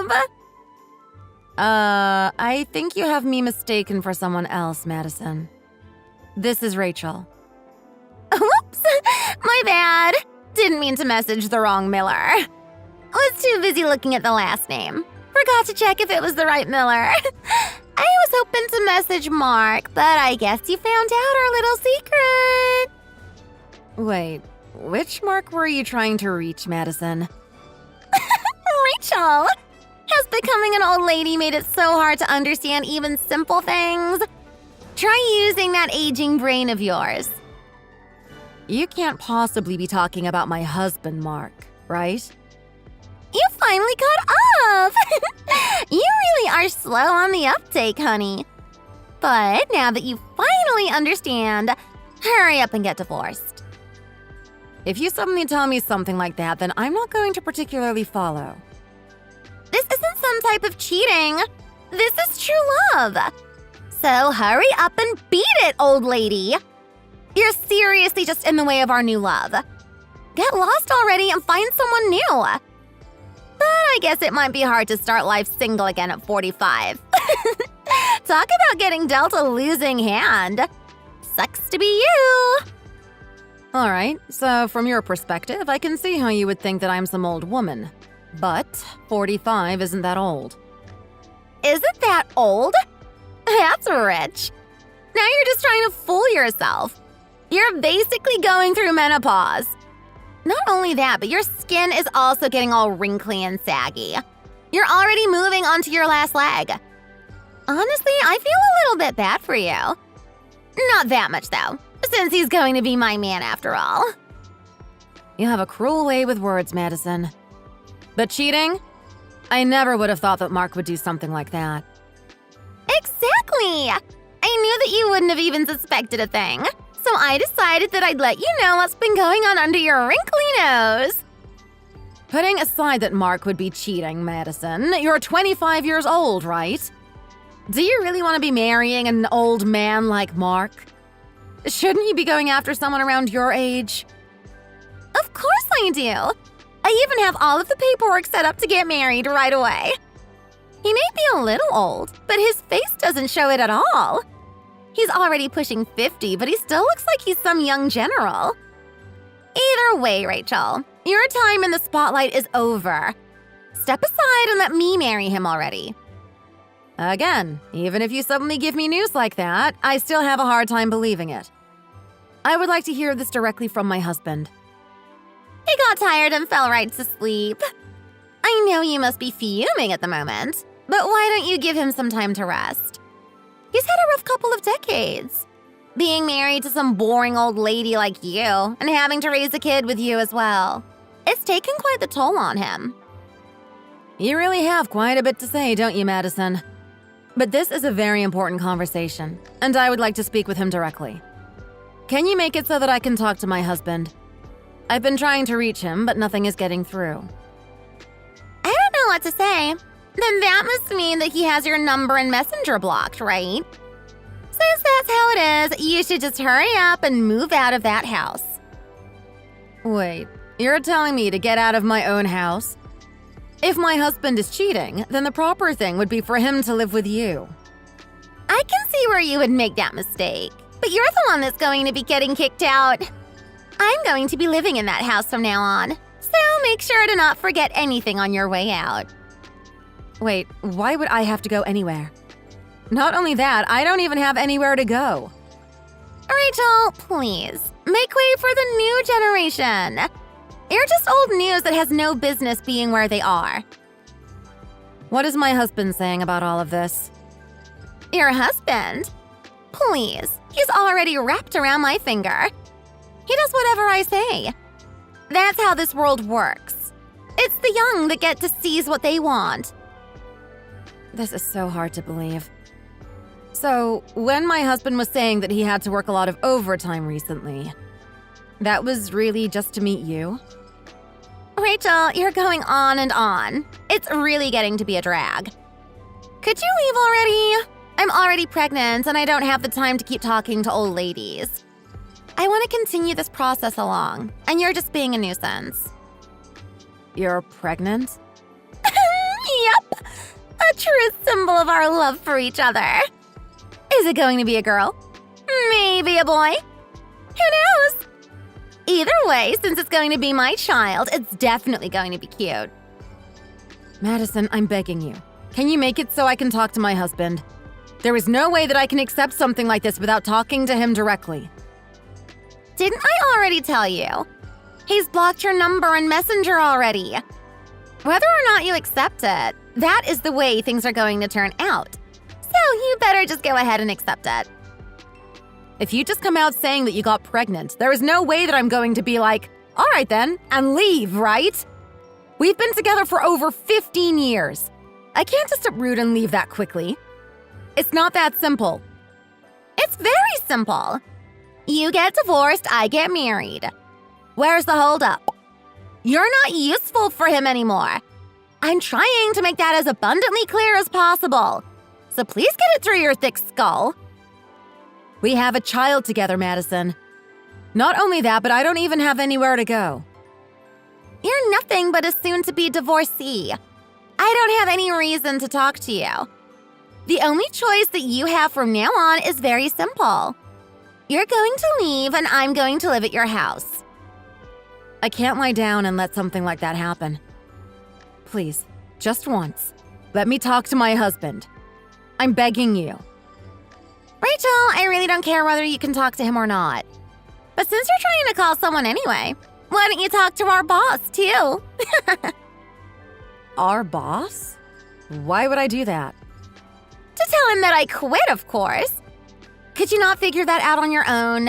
vibe? I think you have me mistaken for someone else, Madison. This is Rachel. Whoops, my bad. Didn't mean to message the wrong Miller. Was too busy looking at the last name. Forgot to check if it was the right Miller. I was hoping to message Mark, but I guess you found out our little secret. Wait, which Mark were you trying to reach, Madison? Rachel! Has becoming an old lady made it so hard to understand even simple things? Try using that aging brain of yours. You can't possibly be talking about my husband, Mark, right? You finally caught up! You really are slow on the uptake, honey. But now that you finally understand, hurry up and get divorced. If you suddenly tell me something like that, then I'm not going to particularly follow. This isn't some type of cheating. This is true love. So hurry up and beat it, old lady. You're seriously just in the way of our new love. Get lost already and find someone new. But I guess it might be hard to start life single again at 45. Talk about getting dealt a losing hand. Sucks to be you. All right, so from your perspective, I can see how you would think that I'm some old woman. But 45 isn't that old. Isn't that old? That's rich. Now you're just trying to fool yourself. You're basically going through menopause. Not only that, but your skin is also getting all wrinkly and saggy. You're already moving onto your last leg. Honestly, I feel a little bit bad for you. Not that much, though, since he's going to be my man after all. You have a cruel way with words, Madison. But cheating? I never would have thought that Mark would do something like that. Exactly! I knew that you wouldn't have even suspected a thing. So I decided that I'd let you know what's been going on under your wrinkly nose. Putting aside that Mark would be cheating, Madison, you're 25 years old, right? Do you really want to be marrying an old man like Mark? Shouldn't you be going after someone around your age? Of course I do. I even have all of the paperwork set up to get married right away. He may be a little old, but his face doesn't show it at all. He's already pushing 50, but he still looks like he's some young general. Either way, Rachel, your time in the spotlight is over. Step aside and let me marry him already. Again, even if you suddenly give me news like that, I still have a hard time believing it. I would like to hear this directly from my husband. He got tired and fell right to sleep. I know you must be fuming at the moment, but why don't you give him some time to rest? He's had a rough couple of decades. Being married to some boring old lady like you and having to raise a kid with you as well. It's taken quite the toll on him. You really have quite a bit to say, don't you, Madison? But this is a very important conversation, and I would like to speak with him directly. Can you make it so that I can talk to my husband? I've been trying to reach him, but nothing is getting through. I don't know what to say. Then that must mean that he has your number and messenger blocked, right? Since that's how it is, you should just hurry up and move out of that house. Wait, you're telling me to get out of my own house? If my husband is cheating, then the proper thing would be for him to live with you. I can see where you would make that mistake, but you're the one that's going to be getting kicked out. I'm going to be living in that house from now on, so make sure to not forget anything on your way out. Wait, why would I have to go anywhere? Not only that, I don't even have anywhere to go. Rachel, please, make way for the new generation. You're just old news that has no business being where they are. What is my husband saying about all of this? Your husband? Please, he's already wrapped around my finger. He does whatever I say. That's how this world works. It's the young that get to seize what they want. This is so hard to believe. So, when my husband was saying that he had to work a lot of overtime recently, that was really just to meet you? Rachel, you're going on and on. It's really getting to be a drag. Could you leave already? I'm already pregnant and I don't have the time to keep talking to old ladies. I want to continue this process along, and you're just being a nuisance. You're pregnant? Yep. A true symbol of our love for each other. Is it going to be a girl? Maybe a boy? Who knows? Either way, since it's going to be my child, it's definitely going to be cute. Madison, I'm begging you. Can you make it so I can talk to my husband? There is no way that I can accept something like this without talking to him directly. Didn't I already tell you? He's blocked your number and Messenger already. Whether or not you accept it, that is the way things are going to turn out. So you better just go ahead and accept it. If you just come out saying that you got pregnant, there is no way that I'm going to be like, all right then, and leave, right? We've been together for over 15 years. I can't just uproot and leave that quickly. It's not that simple. It's very simple. You get divorced, I get married. Where's the holdup? You're not useful for him anymore. I'm trying to make that as abundantly clear as possible. So please get it through your thick skull. We have a child together, Madison. Not only that, but I don't even have anywhere to go. You're nothing but a soon-to-be divorcee. I don't have any reason to talk to you. The only choice that you have from now on is very simple. You're going to leave and I'm going to live at your house. I can't lie down and let something like that happen. Please, just once, let me talk to my husband. I'm begging you. Rachel, I really don't care whether you can talk to him or not. But since you're trying to call someone anyway, why don't you talk to our boss, too? Our boss? Why would I do that? To tell him that I quit, of course. Could you not figure that out on your own?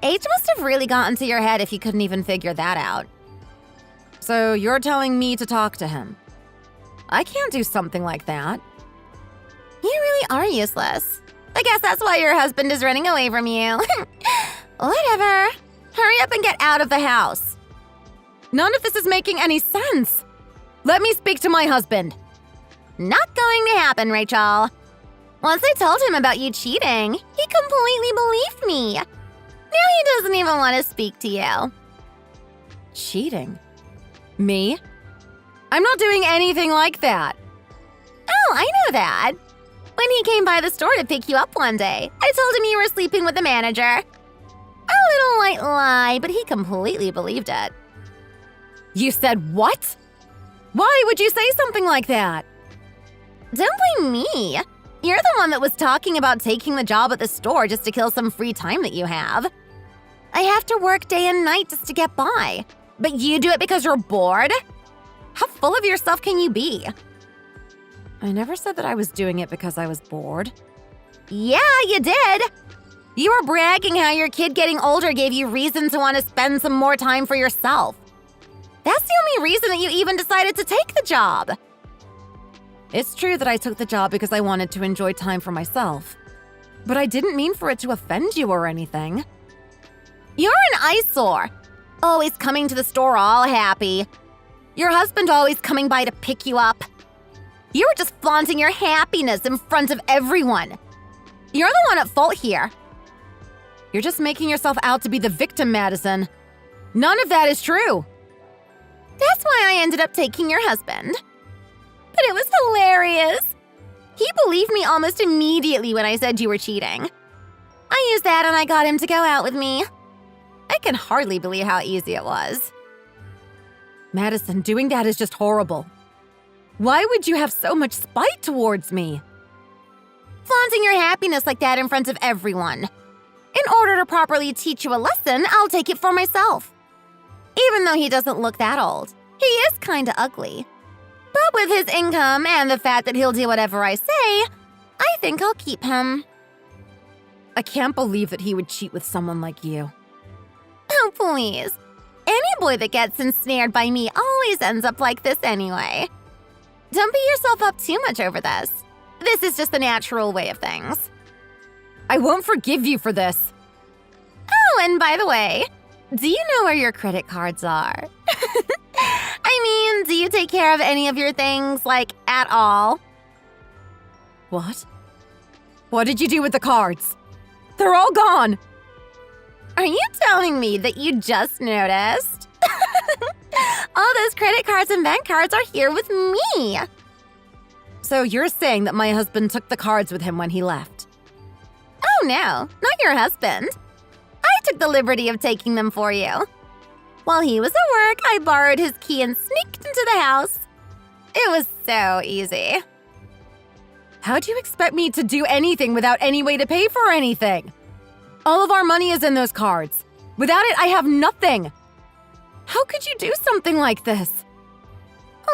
Age must have really gotten to your head if you couldn't even figure that out. So you're telling me to talk to him? I can't do something like that. You really are useless. I guess that's why your husband is running away from you. Whatever. Hurry up and get out of the house. None of this is making any sense. Let me speak to my husband. Not going to happen, Rachel. Once I told him about you cheating, he completely believed me. Now he doesn't even want to speak to you. Cheating? Me? I'm not doing anything like that. Oh, I know that. When he came by the store to pick you up one day, I told him you were sleeping with the manager. A little white lie, but he completely believed it. You said what? Why would you say something like that? Don't blame me. You're the one that was talking about taking the job at the store just to kill some free time that you have. I have to work day and night just to get by. But you do it because you're bored? How full of yourself can you be? I never said that I was doing it because I was bored. Yeah, you did. You were bragging how your kid getting older gave you reason to want to spend some more time for yourself. That's the only reason that you even decided to take the job. It's true that I took the job because I wanted to enjoy time for myself. But I didn't mean for it to offend you or anything. You're an eyesore. Always coming to the store all happy. Your husband always coming by to pick you up. You were just flaunting your happiness in front of everyone. You're the one at fault here. You're just making yourself out to be the victim, Madison. None of that is true. That's why I ended up taking your husband. But it was hilarious. He believed me almost immediately when I said you were cheating. I used that and I got him to go out with me. I can hardly believe how easy it was. Madison, doing that is just horrible. Why would you have so much spite towards me? Flaunting your happiness like that in front of everyone. In order to properly teach you a lesson, I'll take it for myself. Even though he doesn't look that old, he is kinda ugly. But with his income and the fact that he'll do whatever I say, I think I'll keep him. I can't believe that he would cheat with someone like you. Oh, please. Any boy that gets ensnared by me always ends up like this anyway. Don't beat yourself up too much over this. This is just the natural way of things. I won't forgive you for this. Oh, and by the way, do you know where your credit cards are? I mean, do you take care of any of your things, like, at all? What? What did you do with the cards? They're all gone! Are you telling me that you just noticed? All those credit cards and bank cards are here with me. So you're saying that my husband took the cards with him when he left? Oh no, not your husband. I took the liberty of taking them for you. While he was at work, I borrowed his key and sneaked into the house. It was so easy. How do you expect me to do anything without any way to pay for anything? All of our money is in those cards. Without it, I have nothing. How could you do something like this?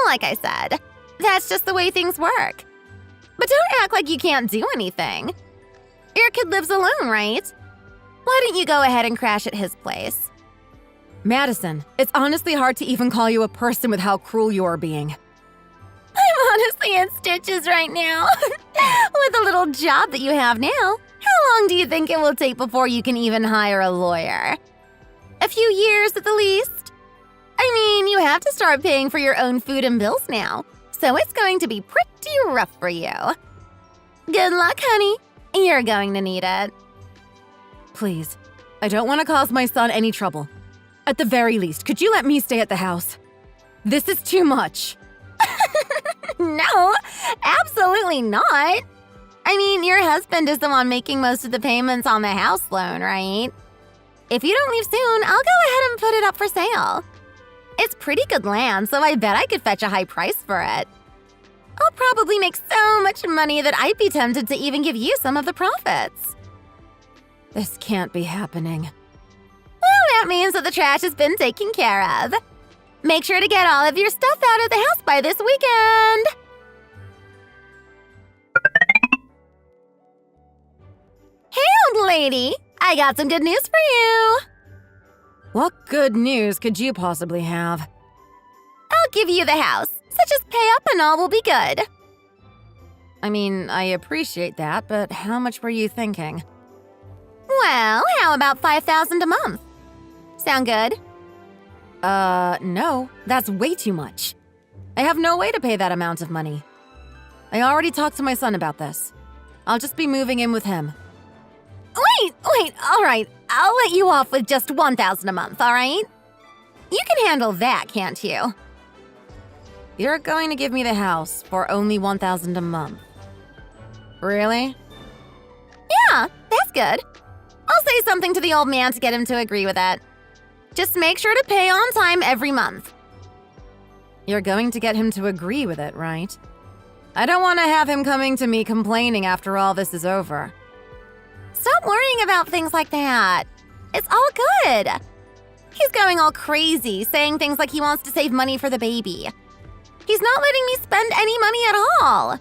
Like I said, that's just the way things work. But don't act like you can't do anything. Your kid lives alone, right? Why don't you go ahead and crash at his place? Madison, it's honestly hard to even call you a person with how cruel you are being. I'm honestly in stitches right now. With the little job that you have now, how long do you think it will take before you can even hire a lawyer? A few years at the least. I mean, you have to start paying for your own food and bills now, so it's going to be pretty rough for you. Good luck, honey. You're going to need it. Please, I don't want to cause my son any trouble. At the very least, could you let me stay at the house? This is too much. No, absolutely not. I mean, your husband is the one making most of the payments on the house loan, right? If you don't leave soon, I'll go ahead and put it up for sale. It's pretty good land, so I bet I could fetch a high price for it. I'll probably make so much money that I'd be tempted to even give you some of the profits. This can't be happening. Well, that means that the trash has been taken care of. Make sure to get all of your stuff out of the house by this weekend. Hey, old lady, I got some good news for you. What good news could you possibly have? I'll give you the house, so just pay up and all will be good. I mean, I appreciate that, but how much were you thinking? Well, how about $5,000 a month? Sound good? No, that's way too much. I have no way to pay that amount of money. I already talked to my son about this. I'll just be moving in with him. Wait, all right. I'll let you off with just $1,000 a month, all right? You can handle that, can't you? You're going to give me the house for only $1,000 a month. Really? Yeah, that's good. I'll say something to the old man to get him to agree with it. Just make sure to pay on time every month. You're going to get him to agree with it, right? I don't want to have him coming to me complaining after all this is over. Stop worrying about things like that. It's all good. He's going all crazy, saying things like he wants to save money for the baby. He's not letting me spend any money at all.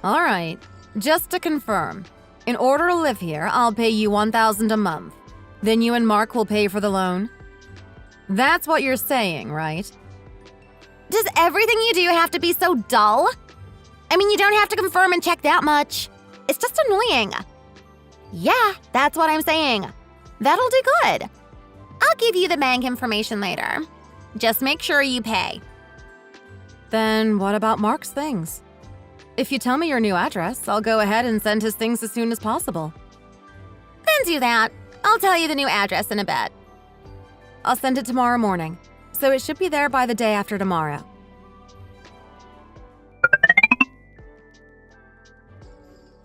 All right, just to confirm, in order to live here, I'll pay you $1,000 a month. Then you and Mark will pay for the loan? That's what you're saying, right? Does everything you do have to be so dull? I mean, you don't have to confirm and check that much. It's just annoying. Yeah, that's what I'm saying. That'll do good. I'll give you the bank information later. Just make sure you pay. Then what about Mark's things? If you tell me your new address, I'll go ahead and send his things as soon as possible. Then do that. I'll tell you the new address in a bit. I'll send it tomorrow morning, so it should be there by the day after tomorrow.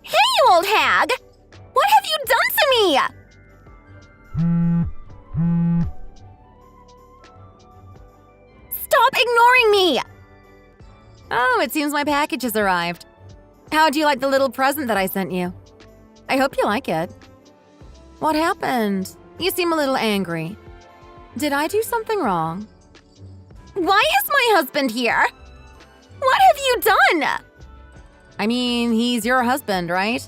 Hey, you old hag! What have you done to me? Stop ignoring me! Oh, it seems my package has arrived. How'd you like the little present that I sent you? I hope you like it. What happened? You seem a little angry. Did I do something wrong? Why is my husband here? What have you done? I mean, he's your husband, right?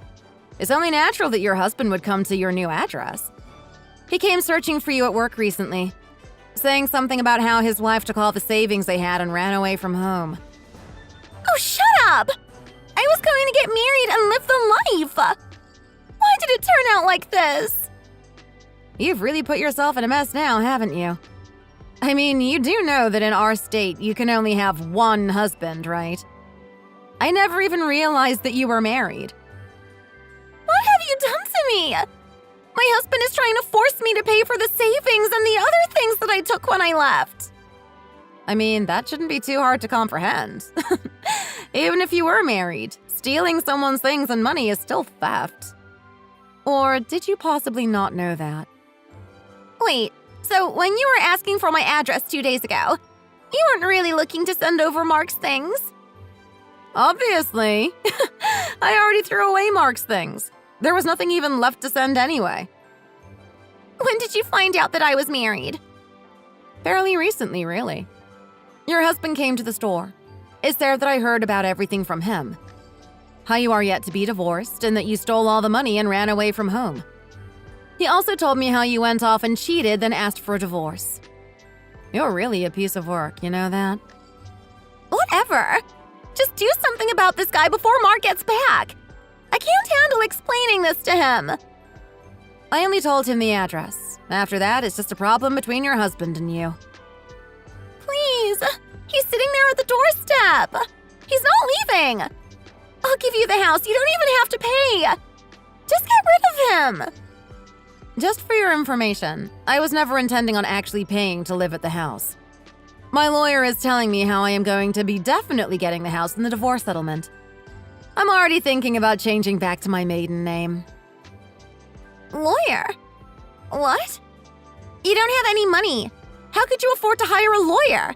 It's only natural that your husband would come to your new address. He came searching for you at work recently, saying something about how his wife took all the savings they had and ran away from home. Oh, shut up! I was going to get married and live the life! Why did it turn out like this? You've really put yourself in a mess now, haven't you? I mean, you do know that in our state, you can only have one husband, right? I never even realized that you were married. What have you done to me? My husband is trying to force me to pay for the savings and the other things that I took when I left. I mean, that shouldn't be too hard to comprehend. Even if you were married, stealing someone's things and money is still theft. Or did you possibly not know that? Wait, so when you were asking for my address 2 days ago, you weren't really looking to send over Mark's things? Obviously. I already threw away Mark's things. There was nothing even left to send anyway. When did you find out that I was married? Fairly recently, really. Your husband came to the store. It's there that I heard about everything from him. How you are yet to be divorced and that you stole all the money and ran away from home. He also told me how you went off and cheated, then asked for a divorce. You're really a piece of work, you know that? Whatever. Just do something about this guy before Mark gets back. I can't handle explaining this to him. I only told him the address. After that, it's just a problem between your husband and you. Please. He's sitting there at the doorstep. He's not leaving. I'll give you the house. You don't even have to pay. Just get rid of him. Just for your information, I was never intending on actually paying to live at the house. My lawyer is telling me how I am going to be definitely getting the house in the divorce settlement. I'm already thinking about changing back to my maiden name. Lawyer? What? You don't have any money. How could you afford to hire a lawyer?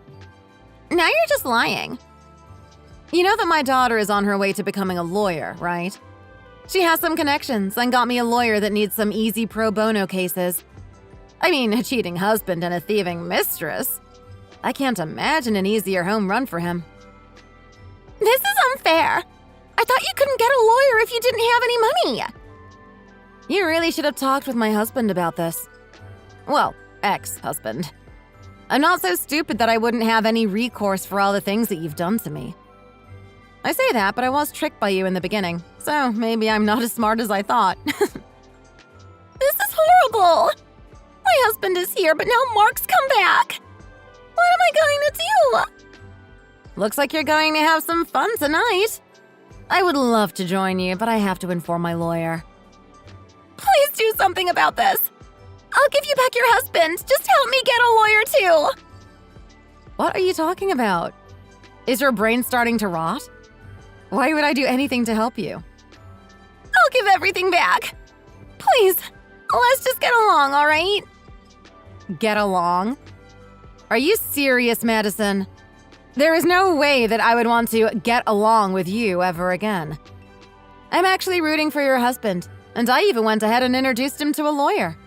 Now you're just lying. You know that my daughter is on her way to becoming a lawyer, right? She has some connections and got me a lawyer that needs some easy pro bono cases. I mean, a cheating husband and a thieving mistress. I can't imagine an easier home run for him. This is unfair. I thought you couldn't get a lawyer if you didn't have any money. You really should have talked with my husband about this. Well, ex-husband. I'm not so stupid that I wouldn't have any recourse for all the things that you've done to me. I say that, but I was tricked by you in the beginning, so maybe I'm not as smart as I thought. This is horrible. My husband is here, but now Mark's come back. What am I going to do? Looks like you're going to have some fun tonight. I would love to join you, but I have to inform my lawyer. Please do something about this. I'll give you back your husband. Just help me get a lawyer too. What are you talking about? Is your brain starting to rot? Why would I do anything to help you? I'll give everything back. Please, let's just get along, all right? Get along? Are you serious, Madison? There is no way that I would want to get along with you ever again. I'm actually rooting for your husband, and I even went ahead and introduced him to a lawyer.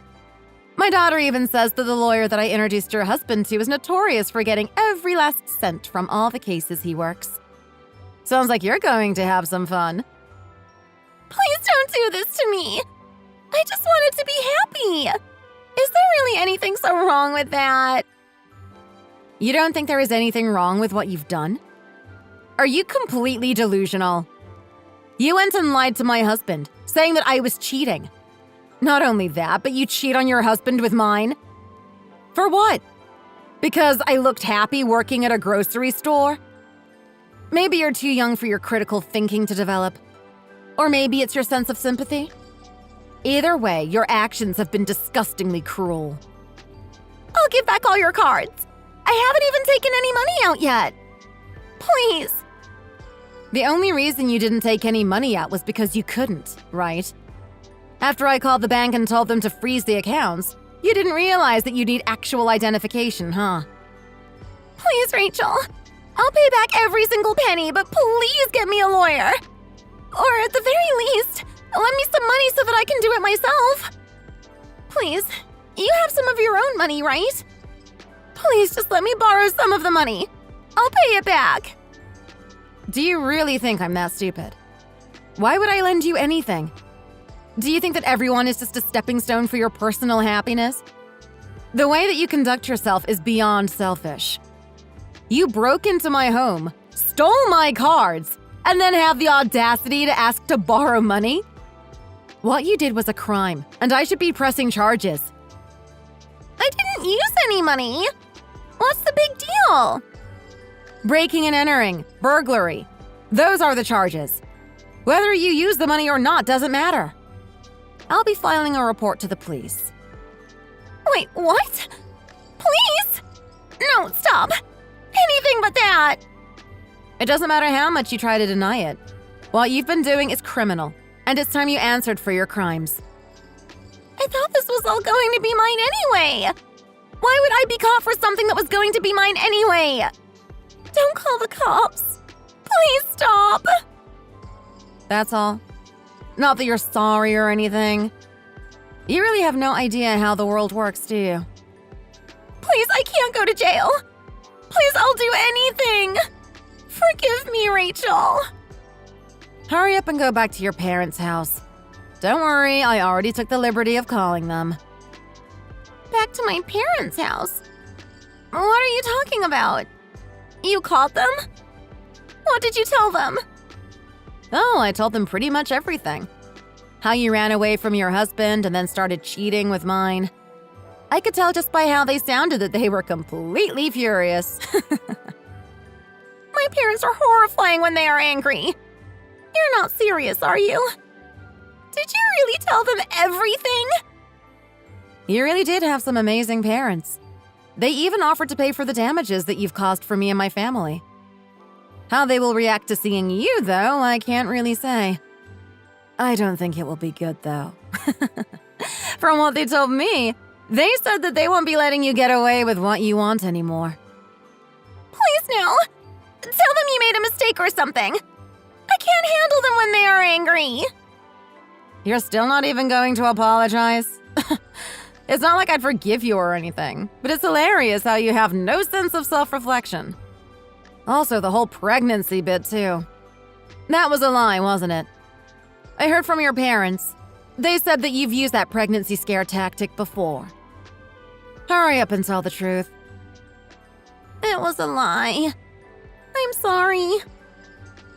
My daughter even says that the lawyer that I introduced your husband to is notorious for getting every last cent from all the cases he works. Sounds like you're going to have some fun. Please don't do this to me. I just wanted to be happy. Is there really anything so wrong with that? You don't think there is anything wrong with what you've done? Are you completely delusional? You went and lied to my husband, saying that I was cheating. Not only that, but you cheat on your husband with mine? For what? Because I looked happy working at a grocery store? Maybe you're too young for your critical thinking to develop. Or maybe it's your sense of sympathy. Either way, your actions have been disgustingly cruel. I'll give back all your cards. I haven't even taken any money out yet. Please. The only reason you didn't take any money out was because you couldn't, right? After I called the bank and told them to freeze the accounts, you didn't realize that you need actual identification, huh? Please, Rachel. I'll pay back every single penny, but please get me a lawyer. Or at the very least, lend me some money so that I can do it myself. Please, you have some of your own money, right? Please just let me borrow some of the money. I'll pay it back. Do you really think I'm that stupid? Why would I lend you anything? Do you think that everyone is just a stepping stone for your personal happiness? The way that you conduct yourself is beyond selfish. You broke into my home, stole my cards, and then have the audacity to ask to borrow money? What you did was a crime, and I should be pressing charges. I didn't use any money. What's the big deal? Breaking and entering, burglary. Those are the charges. Whether you use the money or not doesn't matter. I'll be filing a report to the police. Wait, what? Please? No, stop. Anything but that. It doesn't matter how much you try to deny it. What you've been doing is criminal, and it's time you answered for your crimes. I thought this was all going to be mine anyway. Why would I be caught for something that was going to be mine anyway? Don't call the cops. Please stop. That's all. Not that you're sorry or anything. You really have no idea how the world works, do you? Please, I can't go to jail. Please, I'll do anything. Forgive me, Rachel. Hurry up and go back to your parents' house. Don't worry, I already took the liberty of calling them. Back to my parents' house? What are you talking about? You called them? What did you tell them? Oh, I told them pretty much everything. How you ran away from your husband and then started cheating with mine. I could tell just by how they sounded that they were completely furious. My parents are horrifying when they are angry. You're not serious, are you? Did you really tell them everything? You really did have some amazing parents. They even offered to pay for the damages that you've caused for me and my family. How they will react to seeing you, though, I can't really say. I don't think it will be good, though. From what they told me, they said that they won't be letting you get away with what you want anymore. Please, no. Tell them you made a mistake or something. I can't handle them when they are angry. You're still not even going to apologize? It's not like I'd forgive you or anything, but it's hilarious how you have no sense of self-reflection. Also, the whole pregnancy bit, too. That was a lie, wasn't it? I heard from your parents. They said that you've used that pregnancy scare tactic before. Hurry up and tell the truth. It was a lie. I'm sorry.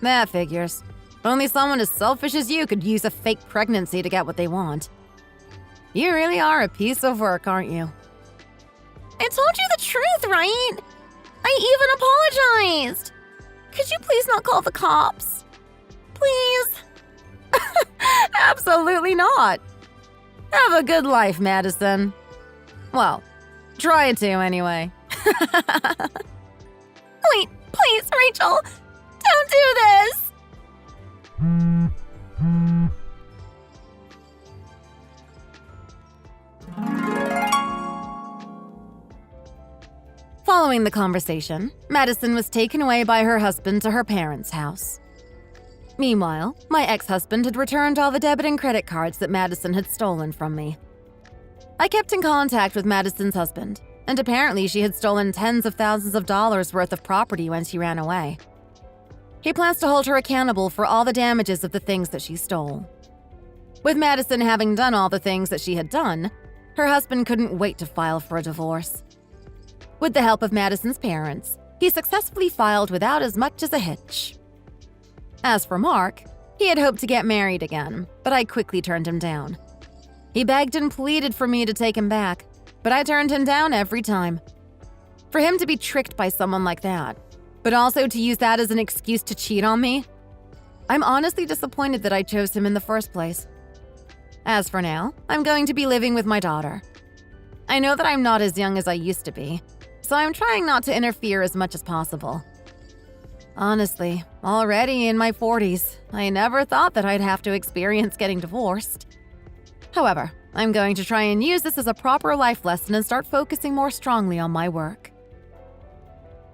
That figures. Only someone as selfish as you could use a fake pregnancy to get what they want. You really are a piece of work, aren't you? I told you the truth, right? I even apologized. Could you please not call the cops? Please? Absolutely not. Have a good life, Madison. Well, try to anyway. Wait, please, Rachel. Don't do this. Following the conversation, Madison was taken away by her husband to her parents' house. Meanwhile, my ex-husband had returned all the debit and credit cards that Madison had stolen from me. I kept in contact with Madison's husband, and apparently she had stolen tens of thousands of dollars worth of property when she ran away. He plans to hold her accountable for all the damages of the things that she stole. With Madison having done all the things that she had done, her husband couldn't wait to file for a divorce. With the help of Madison's parents, he successfully filed without as much as a hitch. As for Mark, he had hoped to get married again, but I quickly turned him down. He begged and pleaded for me to take him back, but I turned him down every time. For him to be tricked by someone like that, but also to use that as an excuse to cheat on me, I'm honestly disappointed that I chose him in the first place. As for now, I'm going to be living with my daughter. I know that I'm not as young as I used to be, so I'm trying not to interfere as much as possible. Honestly, already in my 40s, I never thought that I'd have to experience getting divorced. However, I'm going to try and use this as a proper life lesson and start focusing more strongly on my work.